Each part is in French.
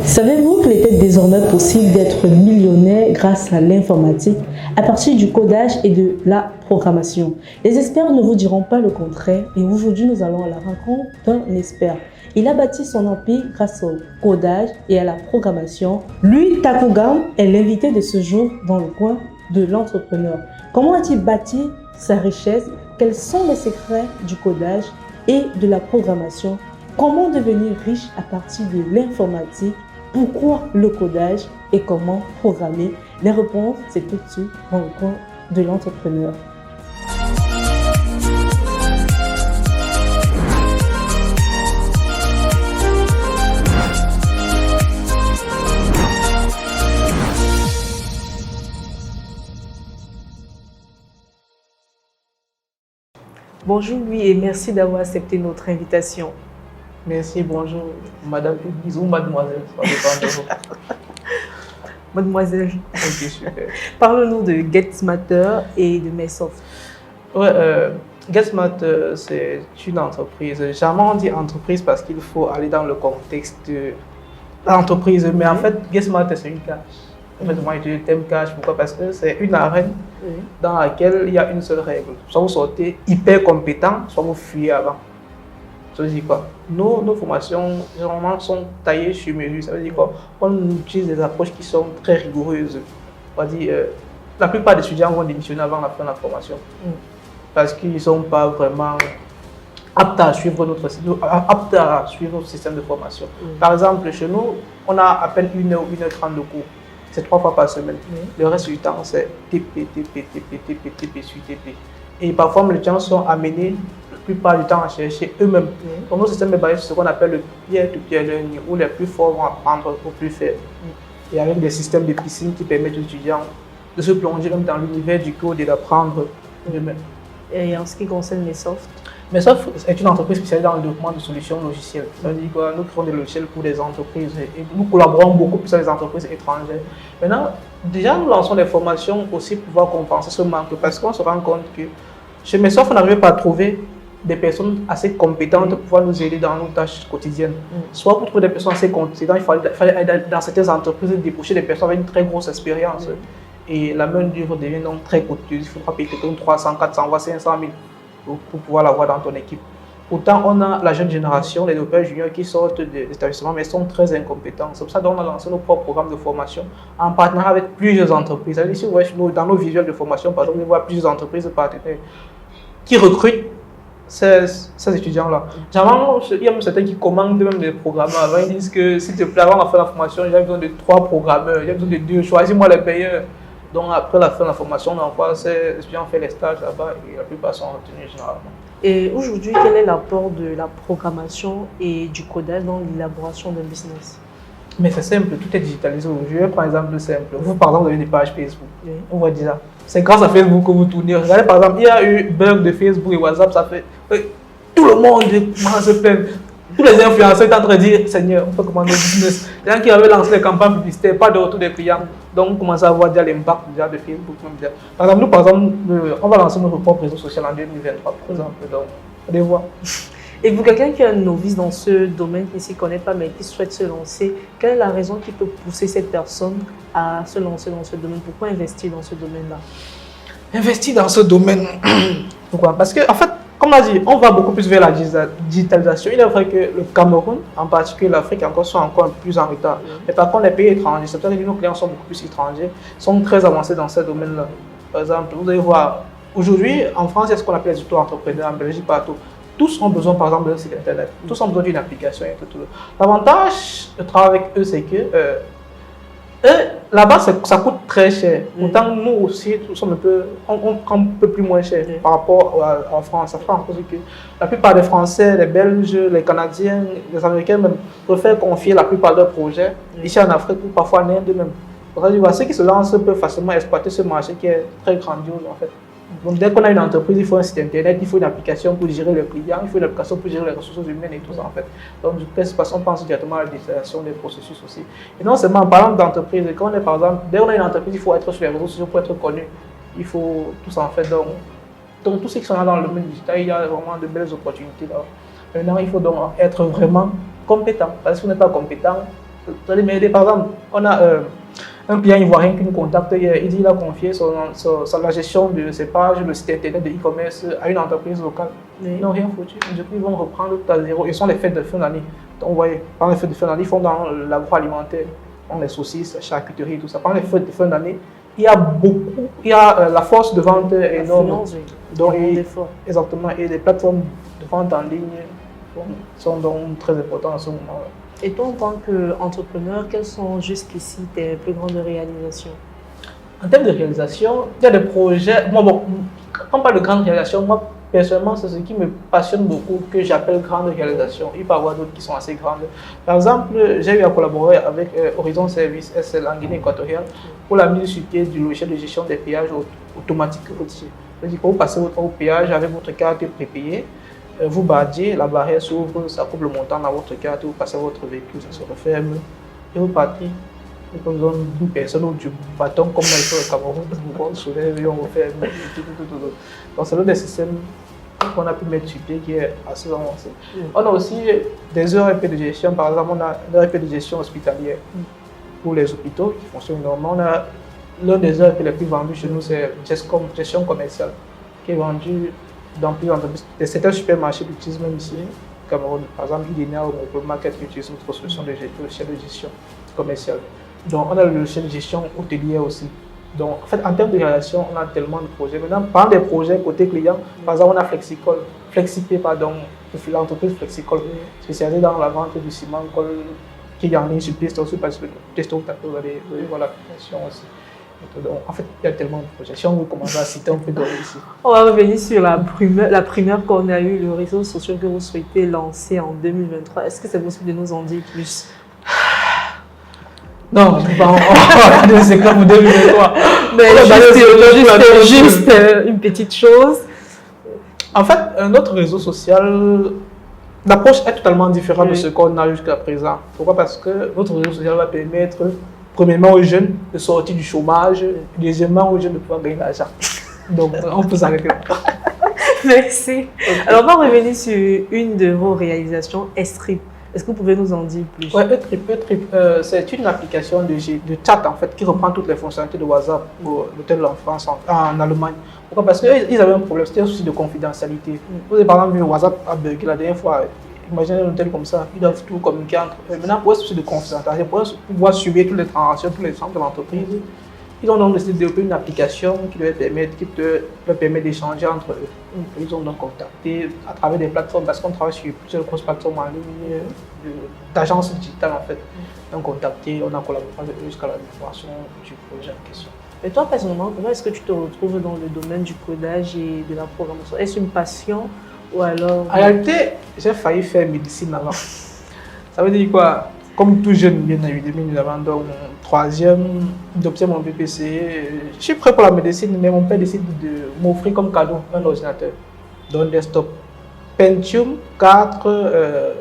Savez-vous qu'il était désormais possible d'être millionnaire grâce à l'informatique à partir du codage et de la programmation? Les experts ne vous diront pas le contraire et aujourd'hui nous allons à la rencontre d'un expert. Il a bâti son empire grâce au codage et à la programmation. Lui, Takugam, est l'invité de ce jour dans le coin de l'entrepreneur. Comment a-t-il bâti sa richesse? Quels sont les secrets du codage et de la programmation? Comment devenir riche à partir de l'informatique? Pourquoi le codage et comment programmer? Les réponses, c'est tout de suite dans le coin de l'entrepreneur. Bonjour lui et merci d'avoir accepté notre invitation. Merci, bonjour, madame, disons mademoiselle, ça dépend de vous. Mademoiselle, Ok, super. parle-nous de GetSmarter et de Mesoft. Ouais, GetSmarter, c'est une entreprise. Jamais on dit entreprise parce qu'il faut aller dans le contexte de l'entreprise, mais en fait, GetSmarter, c'est une cache. En fait, moi, je dis le thème cache, pourquoi? Parce que c'est une arène dans laquelle il y a une seule règle. Soit vous sortez hyper compétent, soit vous fuyez avant. Ça veut dire quoi? Nos formations, généralement, sont taillées sur mesure. Ça veut dire quoi? On utilise des approches qui sont très rigoureuses. On va dire, la plupart des étudiants vont démissionner avant la fin de la formation. Parce qu'ils ne sont pas vraiment aptes à suivre notre système de formation. Par exemple, chez nous, on a à peine 1 heure ou 1h30 de cours. C'est 3 fois par semaine. Le reste du temps, c'est TP, sur TP. Et parfois, les gens sont amenés la plupart du temps à chercher eux-mêmes. Donc, notre système est basé sur ce qu'on appelle le peer-to-peer learning, où les plus forts vont apprendre aux plus faibles. Et avec des systèmes de piscine qui permettent aux étudiants de se plonger même dans l'univers du code et d'apprendre eux-mêmes. Et en ce qui concerne Mesoft? Mesoft est une entreprise spécialisée dans le développement de solutions logicielles. Ça veut dire que nous créons des logiciels pour des entreprises et nous collaborons beaucoup plus avec les entreprises étrangères. Maintenant, déjà nous lançons des formations aussi pour pouvoir compenser ce manque parce qu'on se rend compte que chez Mesoft, on n'arrivait pas à trouver des personnes assez compétentes pour pouvoir nous aider dans nos tâches quotidiennes. Soit pour trouver des personnes assez compétentes, il fallait aller dans certaines entreprises et débaucher des personnes avec une très grosse expérience. Et la main-d'œuvre devient donc très coûteuse. Il faudra payer quelqu'un 300, 400, voire 500 000 pour pouvoir l'avoir dans ton équipe. Pourtant, on a la jeune génération, les développeurs juniors qui sortent des établissements, mais sont très incompétents. C'est pour ça qu'on a lancé nos propres programmes de formation en partenariat avec plusieurs entreprises. Si vous voyez dans nos visuels de formation, par exemple, vous voyez plusieurs entreprises partenaires qui recrutent ces étudiants-là. Généralement, il y a même certains qui commandent même des programmeurs. Avant, ils disent que s'il te plaît, avant la fin de la formation, j'ai besoin de 3 programmeurs, j'ai besoin de 2, choisis-moi les meilleurs. Donc après la fin de la formation, on envoie ces étudiants faire les stages là-bas et la plupart sont retenus généralement. Et aujourd'hui, quel est l'apport de la programmation et du codage dans l'élaboration d'un business? Mais c'est simple, tout est digitalisé aujourd'hui. Par exemple, simple. Vous, par exemple, vous avez des pages Facebook. On va dire ça. C'est grâce à Facebook que vous tournez. Regardez, par exemple, il y a eu bug de Facebook et WhatsApp, ça fait. Tout le monde commence à se plaindre. Tous les influenceurs sont en train de dire Seigneur, on peut commander le business. Les gens qui avaient lancé les campagnes publicitaires, pas de retour des clients. Donc, on commence à voir déjà l'impact déjà de Facebook. Par exemple, nous, on va lancer notre propre réseau social en 2023, par exemple. Donc, allez voir. Et pour quelqu'un qui est un novice dans ce domaine, qui ne s'y connaît pas, mais qui souhaite se lancer, quelle est la raison qui peut pousser cette personne à se lancer dans ce domaine? Pourquoi investir dans ce domaine-là? Investir dans ce domaine, pourquoi? Parce que, en fait, comme on a dit, on va beaucoup plus vers la digitalisation. Il est vrai que le Cameroun, en particulier l'Afrique, sont encore plus en retard. Mais par contre, les pays étrangers, c'est peut-être que nos clients sont beaucoup plus étrangers, sont très avancés dans ce domaine-là. Par exemple, vous allez voir, aujourd'hui, en France, il y a ce qu'on appelle les auto-entrepreneurs, en Belgique, partout. Tous ont besoin, par exemple, d'un site internet. Tous ont besoin d'une application et tout. L'avantage de travailler avec eux, c'est que là-bas, ça coûte très cher. Pourtant, nous aussi, on prend un peu plus moins cher par rapport à la France. Ça fait en cause que la plupart des Français, les Belges, les Canadiens, les Américains même préfèrent confier la plupart de leurs projets ici en Afrique ou parfois en Inde même. Ceux qui se lancent peuvent facilement exploiter ce marché qui est très grandiose en fait. Donc dès qu'on a une entreprise, il faut un site internet, il faut une application pour gérer les clients, il faut une application pour gérer les ressources humaines et tout ça en fait. Donc du coup, on pense directement à la digitalisation des processus aussi. Et non seulement en parlant d'entreprise, quand on est par exemple, dès qu'on a une entreprise, il faut être sur les réseaux sociaux pour être connu. Il faut tout ça en fait. Donc tous ceux qui sont là dans le domaine digital, il y a vraiment de belles opportunités là. Maintenant, il faut donc être vraiment compétent. Parce que si vous n'êtes pas compétent, Vous allez m'aider. Par exemple, on a un client ivoirien qui nous contacte hier. Il dit qu'il a confié la gestion de ses pages, le site internet de e-commerce à une entreprise locale. Ils n'ont rien foutu. Du coup, ils vont reprendre tout à zéro. Ils sont les fêtes de fin d'année. Donc, vous voyez, pendant les fêtes de fin d'année, ils font dans l'agroalimentaire, dans les saucisses, la charcuterie, tout ça. Pendant les fêtes de fin d'année, il y a la force de vente énorme. Donc, exactement. Et les plateformes de vente en ligne sont donc très importantes à ce moment-là. Et toi, en tant qu'entrepreneur, quelles sont jusqu'ici tes plus grandes réalisations? En termes de réalisation, il y a des projets. Moi, bon, quand on parle de grandes réalisations, moi, personnellement, c'est ce qui me passionne beaucoup, que j'appelle grandes réalisations. Il peut y avoir d'autres qui sont assez grandes. Par exemple, j'ai eu à collaborer avec Horizon Service SL en Guinée équatoriale pour la mise sur pied du logiciel de gestion des péages automatiques routiers. C'est-à-dire que vous passez au péage avec votre carte prépayée. Vous badgez, la barrière s'ouvre, ça coupe le montant dans votre carte, vous passez votre véhicule, ça se referme et vous partez. Vous avez besoin d'une personne ou du bâton comme on le fait au Cameroun, on soulève et on referme. Donc c'est l'un des systèmes qu'on a pu mettre sur pied qui est assez avancé. On a aussi des ERP de gestion, par exemple on a un ERP de gestion hospitalière pour les hôpitaux qui fonctionne normalement. On a l'un des ERP les plus vendus chez nous, c'est gestion commerciale qui est vendu dans plusieurs entreprises. Certains supermarchés l'utilisent même ici, au Cameroun. Par exemple, Idénia ou Mobile Market utilise notre solution de gestion commerciale. Donc, on a le logiciel de gestion hôtelière aussi. Donc, en fait, en termes de réalisation, on a tellement de projets. Maintenant, par des projets côté client, par exemple, on a Flexipay, l'entreprise Flexicol, spécialisée dans la vente du ciment qui est en ligne sur Play Store, parce que Play Store, vous allez voir l'application aussi. Donc, en fait, il y a tellement de projets. Si on veut commencer à citer, on peut donner ici. On va revenir sur la primeur qu'on a eue, le réseau social que vous souhaitez lancer en 2023. Est-ce que c'est possible de nous en dire plus? Non, je ne peux pas en dire c'est comme 2023. Mais juste une petite chose. En fait, notre réseau social, l'approche est totalement différente de ce qu'on a jusqu'à présent. Pourquoi? Parce que notre réseau social va permettre premièrement aux jeunes de sortir du chômage, deuxièmement aux jeunes de pouvoir gagner de l'argent. Donc on peut s'arrêter là. Merci. Okay. Alors on va revenir sur une de vos réalisations, Estrip. Est-ce que vous pouvez nous en dire plus? Oui, Estrip, c'est une application de chat en fait qui reprend toutes les fonctionnalités de WhatsApp pour l'hôtel en France, en Allemagne. Pourquoi? Parce qu'ils avaient un problème, c'était un souci de confidentialité. Vous avez par exemple vu WhatsApp à bugué la dernière fois. Imaginez un hôtel comme ça, ils doivent tout communiquer entre eux. Maintenant, pour ce de confidentialité, pour pouvoir suivre toutes les transactions, tous les centres de l'entreprise, ils ont donc décidé de développer une application qui leur permet d'échanger entre eux. Ils ont donc contacté à travers des plateformes, parce qu'on travaille sur plusieurs grosses plateformes en ligne, d'agences digitales en fait. Ils ont contacté, on a collaboré avec eux jusqu'à la livraison du projet en question. Et toi, personnellement, comment est-ce que tu te retrouves dans le domaine du codage et de la programmation? Est-ce une passion? Ou alors... En réalité, j'ai failli faire médecine avant. Ça veut dire quoi? Comme tout jeune, bien évidemment, nous avons donc mon troisième, d'obtenir mon BPC. Je suis prêt pour la médecine, mais mon père décide de m'offrir comme cadeau un ordinateur, donc un desktop. Pentium 4,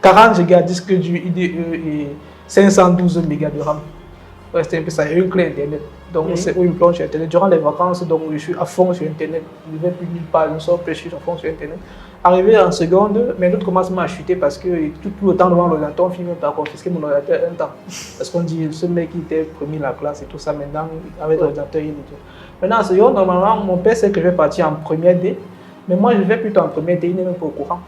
40 Go disque dur IDE et 512 Mb de RAM. C'était un peu ça, et une clé Internet. Donc c'est où il me plonge sur Internet. Durant les vacances, donc, je suis à fond sur Internet. Je ne vais plus nulle part, je ne sors plus, je suis à fond sur Internet. Arrivé en seconde, mes notes commencent à chuter parce que tout le temps devant l'ordinateur, on finit par confisquer mon ordinateur un temps. Parce qu'on dit, ce mec qui était premier de la classe et tout ça, maintenant, avec l'ordinateur, il est tout. Maintenant en seconde, normalement, mon père sait que je vais partir en première D, mais moi je vais plutôt en première D, il n'est même pas au courant.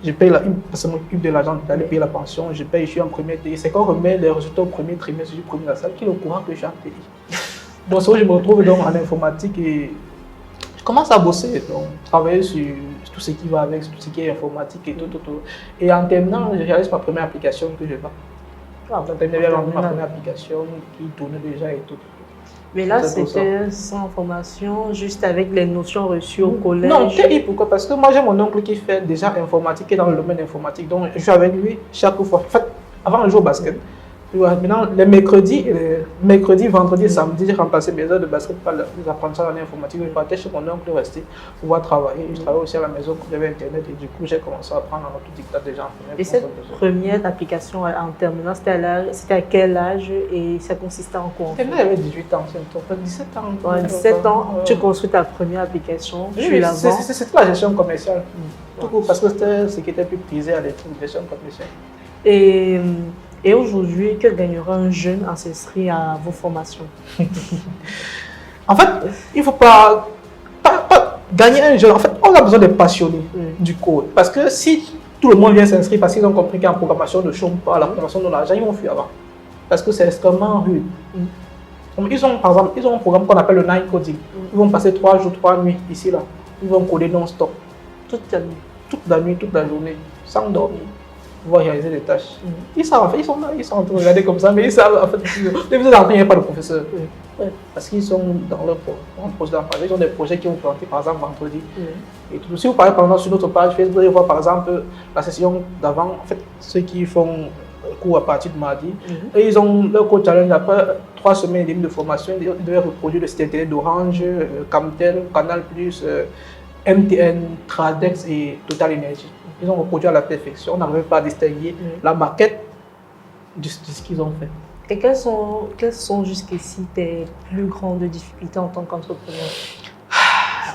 Je paye parce que je m'occupe de l'argent d'aller payer la pension, je paye, je suis en première TI. C'est quand on remet les résultats au premier trimestre du premier de la salle qu'il est au courant que je suis en TI. Donc c'est où je me retrouve donc en informatique et je commence à bosser, donc travailler sur tout ce qui va avec, tout ce qui est informatique et tout. Et en terminant, je réalise ma première application que je vends. En terminant, ma première application qui tournait déjà et tout. Mais là, c'était sans formation, juste avec les notions reçues au collège. Non, TI, pourquoi? Parce que moi, j'ai mon oncle qui fait déjà informatique, qui est dans le domaine informatique. Donc, je suis avec lui chaque fois. En fait, avant le jour au basket. Maintenant, les mercredis, vendredis, samedi, j'ai remplacé mes heures de basket par les apprentissages en informatique. Je partais chez mon oncle resté pour pouvoir travailler. Je travaillais aussi à la maison quand j'avais Internet et du coup, j'ai commencé à apprendre en autodidacte déjà. Et cette première application en terminant, c'était à quel âge et ça consistait en quoi? J'avais 18 ans, 17 ans. Ouais, 17 ans, tu construis ta première application. Oui, c'était la gestion commerciale. Parce que c'était ce qui était plus prisé à l'époque, la gestion commerciale. Et Et aujourd'hui, que gagnera un jeune en s'inscrivant à vos formations? En fait, il ne faut pas gagner un jeune. En fait, on a besoin d'être passionné du code. Parce que si tout le monde vient s'inscrire parce qu'ils ont compris qu'en programmation ne chôme pas, la programmation de l'argent, ils vont fuir avant. Parce que c'est extrêmement rude. Ils ont, par exemple, ils ont un programme qu'on appelle le night coding. Ils vont passer 3 jours, 3 nuits ici, là. Ils vont coder non-stop. Toute la nuit. Toute la nuit, toute la journée. Sans dormir. Ils vont réaliser des tâches. Ils savent, en fait, ils sont là, ils sont en train de regarder comme ça, mais ils savent, en fait, vous êtes en train, il n'y a pas de professeur. Ouais, parce qu'ils sont dans leur projet d'enfant. Ils ont des projets qui vont planter, par exemple, vendredi. Et tout. Si vous parlez, par exemple, sur notre page Facebook, vous allez voir, par exemple, la session d'avant, en fait, ceux qui font cours à partir de mardi. Et ils ont leur coach challenge après 3 semaines et demie de formation. Ils devaient reproduire le site internet d'Orange, Camtel, Canal+, MTN, Tradex et Total Energy. Ils ont reproduit à la perfection. On n'arrivait pas à distinguer la maquette de ce qu'ils ont fait. Et quelles sont jusqu'ici tes plus grandes difficultés en tant qu'entrepreneur?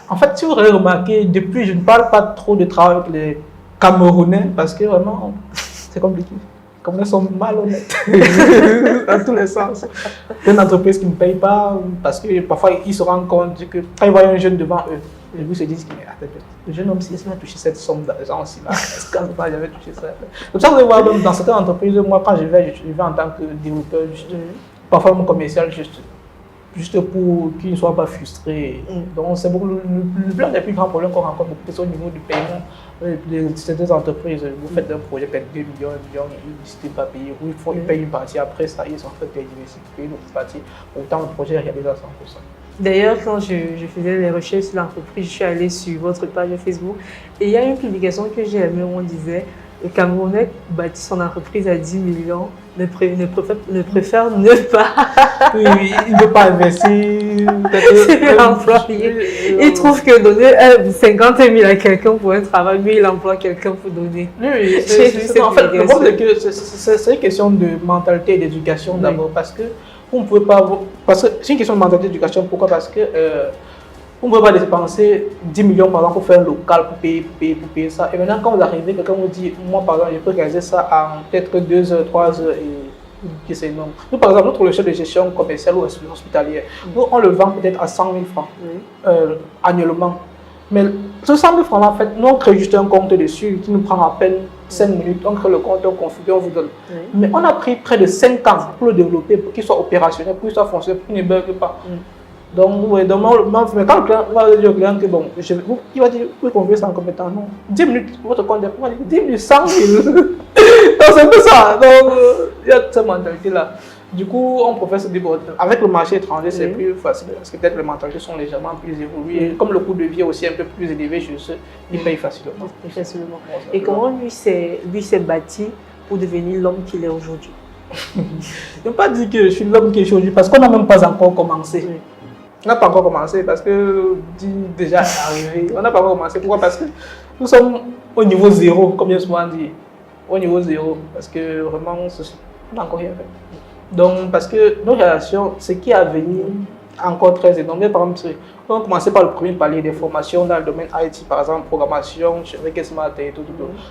En fait, si vous avez remarqué, depuis, je ne parle pas trop de travail avec les Camerounais parce que vraiment, c'est compliqué. Les Camerounais sont malhonnêtes dans tous les sens. C'est une entreprise qui ne paye pas parce que parfois ils se rendent compte que quand ils voient un jeune devant eux, ils se disent que le jeune homme, s'il a touché cette somme d'argent aussi, là, est-ce que j'avais touché ça? Comme ça, vous allez voir, dans certaines entreprises, moi, quand je vais en tant que développeur, parfois mon commercial, juste pour qu'il ne soit pas frustré. Donc, c'est beaucoup l'un des plus grands problèmes qu'on rencontre, beaucoup au niveau du paiement. Certaines entreprises, vous faites un projet, peut-être 2 millions, 1 million, ils ne pas payé, ou ils payent une partie, après ça, ils sont en fait payer une autre partie. Autant le projet est réalisé à 100%. D'ailleurs, quand je faisais les recherches sur l'entreprise, je suis allée sur votre page Facebook et il y a une publication que j'ai aimée où on disait le Camerounais bâtit son entreprise à 10 millions, ne préfère ne pas. Oui, il ne veut pas investir. Il trouve que donner 50 000 à quelqu'un pour un travail, lui, il emploie quelqu'un pour donner. Oui, en fait, le problème, c'est une question de mentalité et d'éducation d'abord, parce que vous ne pouvez pas. Parce que c'est une question de mentalité et d'éducation. Pourquoi? Parce que vous ne pouvez pas dépenser 10 millions par exemple pour faire un local, pour payer ça. Et maintenant, quand vous arrivez, quelqu'un vous dit, moi par exemple, je peux réaliser ça en peut-être 2 heures, 3 heures, et c'est énorme. Nous, par exemple, notre logiciel de gestion commerciale ou hospitalière, nous, on le vend peut-être à 100 000 francs annuellement. Mais ce 100 000 francs, en fait, nous, on crée juste un compte dessus qui nous prend à peine 5 minutes. On crée le compte, on configure, on vous donne. Mais on a pris près de 5 ans pour le développer, pour qu'il soit opérationnel, pour qu'il soit fonctionnel, pour qu'il ne bug pas. Donc, mais quand le client va dire au client que bon, il va dire, vous confiez ça en compétent. Non, 10 minutes, votre compte est 10 minutes, 100 000. Donc, c'est un peu ça. Donc, il y a cette mentalité-là. Du coup, on professe de dire, avec le marché étranger, c'est plus facile parce que peut-être les mentalités sont légèrement plus évoluées. Comme le coût de vie est aussi un peu plus élevé chez eux, ils payent facilement. Et comment lui s'est bâti pour devenir l'homme qu'il est aujourd'hui? Je ne veux pas dire que je suis l'homme qui est aujourd'hui parce qu'on n'a même pas encore commencé. On n'a pas encore commencé parce que déjà arrivé. On n'a pas encore commencé. Pourquoi? Parce que nous sommes au niveau zéro, comme bien souvent dit. Au niveau zéro. Parce que vraiment, on n'a encore rien fait. Donc, parce que nos relations, ce qui est à venir, encore très énorme. Par exemple, on va commencer par le premier palier des formations dans le domaine IT, par exemple, programmation, avec Smart et tout.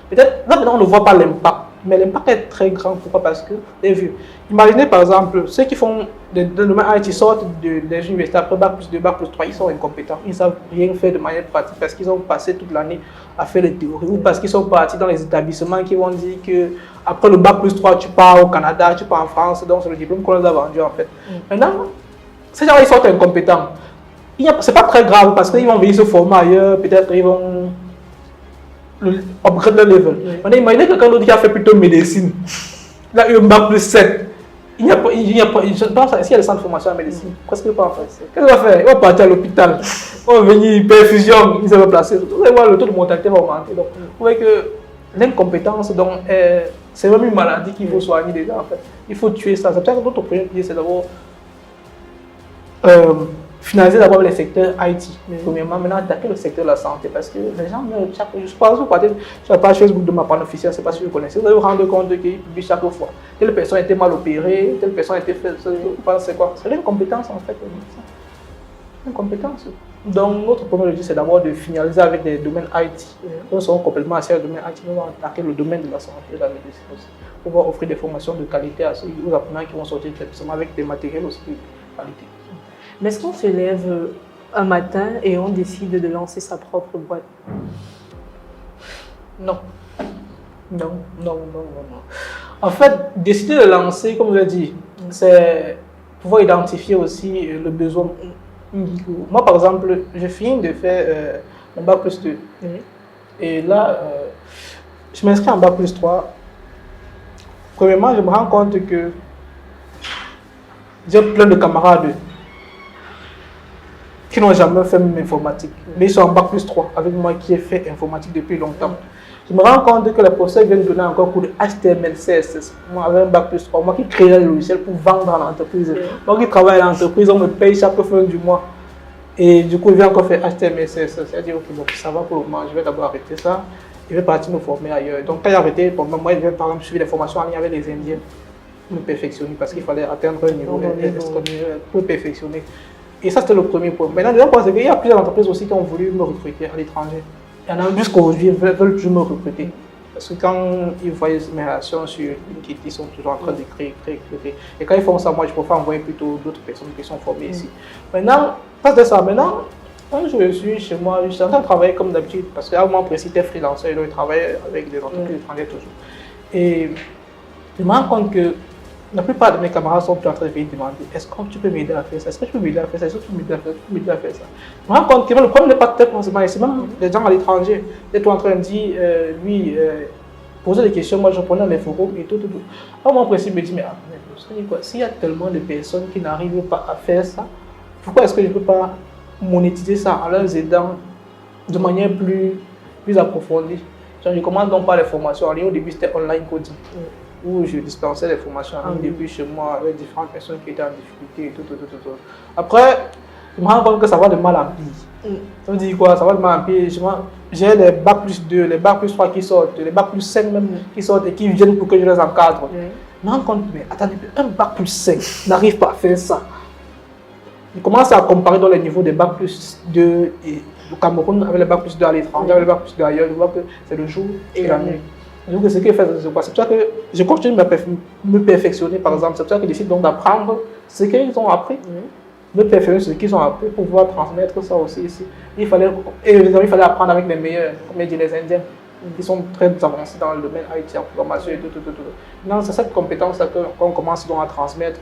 Peut-être, là maintenant, on ne voit pas l'impact. Mais l'impact est très grand. Pourquoi? Parce que, vous avez vu, imaginez par exemple, ceux qui font le domaine IT sortent des universités après Bac+2, Bac+3, ils sont incompétents. Ils ne savent rien faire de manière pratique parce qu'ils ont passé toute l'année à faire les théories ou parce qu'ils sont partis dans les établissements qui vont dire que après le Bac+3, tu pars au Canada, tu pars en France, donc c'est le diplôme qu'on les a vendu en fait. Maintenant, ces gens-là, ils sont incompétents. Ce n'est pas très grave parce qu'ils vont venir se former ailleurs, peut-être ils vont upgrade le level. Maintenant, imaginez quelqu'un d'autre qui a fait plutôt médecine. Il a eu un Bac+7. Je pense qu'il y a des centres de formation en médecine. Qu'est-ce qu'il va faire? Qu'est-ce qu'il va faire? Il va partir à l'hôpital. Il va venir perfusion, il va placer. Vous allez voir, le taux de mortalité va augmenter. Donc, vous voyez que l'incompétence, c'est vraiment une maladie qu'il faut soigner déjà. En fait. Il faut tuer ça. C'est pour ça que notre premier pilier, c'est d'abord finaliser d'abord les secteurs IT. Premièrement, maintenant attaquer le secteur de la santé parce que les gens, je pense que vous partez sur la page Facebook de ma panne officielle, je ne sais pas si vous connaissez, vous allez vous rendre compte qu'ils publient chaque fois. Telle personne a été mal opérée, telle personne a été faite, c'est quoi? C'est l'incompétence en fait. Une compétence. Donc, notre premier objectif, c'est d'abord de finaliser avec des domaines IT. Nous serons complètement assis le domaine IT, nous allons attaquer le domaine de la santé et de la médecine aussi. Pour pouvoir offrir des formations de qualité à ceux aux apprenants qui vont sortir de avec des matériels aussi de qualité. Mais est-ce qu'on se lève un matin et on décide de lancer sa propre boîte? Non. Non. En fait, décider de lancer, comme je l'ai dit, c'est pouvoir identifier aussi le besoin. Moi, par exemple, je finis de faire mon bac plus 2. Et là, je m'inscris en bac plus 3. Premièrement, je me rends compte que j'ai plein de camarades qui n'ont jamais fait même informatique. Mais ils sont en bac plus 3 avec moi qui ai fait informatique depuis longtemps. Je me rends compte que les professeurs viennent donner encore cours de HTML, CSS. Moi, avec un bac plus 3, moi qui crée le logiciel pour vendre dans l'entreprise. Moi qui travaille à l'entreprise, on me paye chaque fin du mois. Et du coup, je viens encore faire HTML, CSS. Je dis, ok, bon, ça va pour le moment, je vais d'abord arrêter ça. Je vais partir me former ailleurs. Donc, quand j'ai arrêté, bon, moi, je vais par exemple suivre des formations en ligne avec les Indiens pour me perfectionner parce qu'il fallait atteindre un niveau pour perfectionner. Et ça, c'était le premier point. Maintenant, le deuxième point, c'est qu'il y a plusieurs entreprises aussi qui ont voulu me recruter à l'étranger. Il y en a jusqu'aujourd'hui, ils veulent toujours me recruter. Parce que quand ils voient mes relations sur LinkedIn, ils sont toujours en train d'écrire. Et quand ils font ça, moi, je préfère envoyer plutôt d'autres personnes qui sont formées ici. Maintenant, ça c'était ça. Maintenant, quand je suis chez moi, je suis en train de travailler comme d'habitude. Parce qu'à un moment précis, j'étais freelancer et donc je travaillais avec des entreprises étrangères toujours. Et je me rends compte que la plupart de mes camarades sont plus en train de venir demander est-ce que tu peux m'aider à faire ça? Est-ce que tu peux m'aider à faire ça? Est-ce que tu peux m'aider à faire ça? Je me rends compte que le problème n'est pas peut-être forcément ici, même les gens à l'étranger. Ils sont en train de dire, poser des questions, moi je prenais dans les forums et tout. À un moment précis, je me dis, mais s'il y a tellement de personnes qui n'arrivent pas à faire ça, pourquoi est-ce que je ne peux pas monétiser ça en leur aidant de manière plus approfondie? Je commence donc par les formations en ligne. Au début, c'était online coding, où je dispensais des formations en ligne depuis chez moi avec différentes personnes qui étaient en difficulté et tout. Après, je me rends compte que ça va de mal en pire. Ça veut dire quoi? Ça va de mal en pire. J'ai les bac plus 2, les bac plus 3 qui sortent, les bac plus 5 même qui sortent et qui viennent pour que je les encadre. Je me rends compte, mais attendez, un bac plus 5 n'arrive pas à faire ça. Je commence à comparer dans les niveaux des bac plus 2 et au Cameroun avec les bac plus 2 à l'étranger, avec les bac plus 2 ailleurs. Je vois que c'est le jour et la nuit. Donc, ce qui fait, c'est pour ça que je continue de me perfectionner, par exemple. C'est pour ça que je décide donc d'apprendre ce qu'ils ont appris, me perfectionner ce qu'ils ont appris pour pouvoir transmettre ça aussi ici. Il fallait apprendre avec les meilleurs, comme je dis, les Indiens, qui sont très avancés dans le domaine IT, en programmation et tout. Non, c'est cette compétence-là qu'on commence donc à transmettre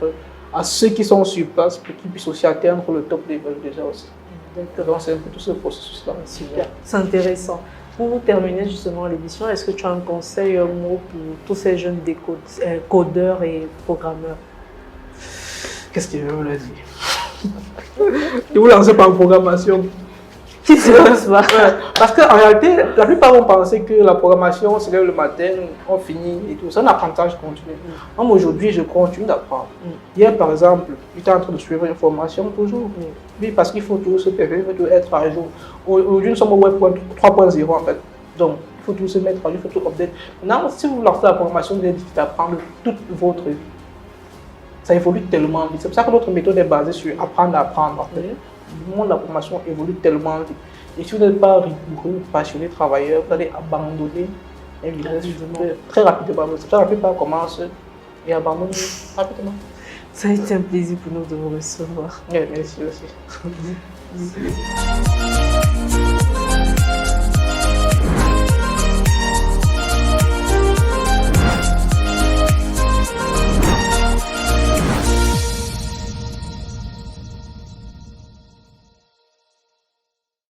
à ceux qui sont sur place pour qu'ils puissent aussi atteindre le top level déjà aussi. Donc, c'est un peu tout ce processus-là. Super, c'est intéressant. Pour terminer justement l'émission, est-ce que tu as un conseil, un mot pour tous ces jeunes codeurs et programmeurs? Qu'est-ce que je veux leur dire? Je vous lance par programmation. Qui se lance pas? Parce qu'en réalité, la plupart vont penser que la programmation, c'est le matin, on finit et tout. C'est un apprentissage continu. Moi, aujourd'hui, je continue d'apprendre. Hier, par exemple, j'étais en train de suivre une formation toujours. Oui, parce qu'il faut toujours se préparer, il faut toujours être à jour. Aujourd'hui, nous sommes au Web 3.0 en fait. Donc, il faut toujours se mettre à jour, il faut tout update. Maintenant, si vous lancez la programmation, vous êtes difficile d'apprendre toute votre vie. Ça évolue tellement vite. C'est pour ça que notre méthode est basée sur apprendre à apprendre. En fait. Le monde de la formation évolue tellement vite. Et si vous n'êtes pas rigoureux, passionné, travailleur, vous allez abandonner très rapidement. C'est pour ça que la plupart commencent et abandonnent rapidement. Ça a été un plaisir pour nous de vous recevoir. Merci aussi.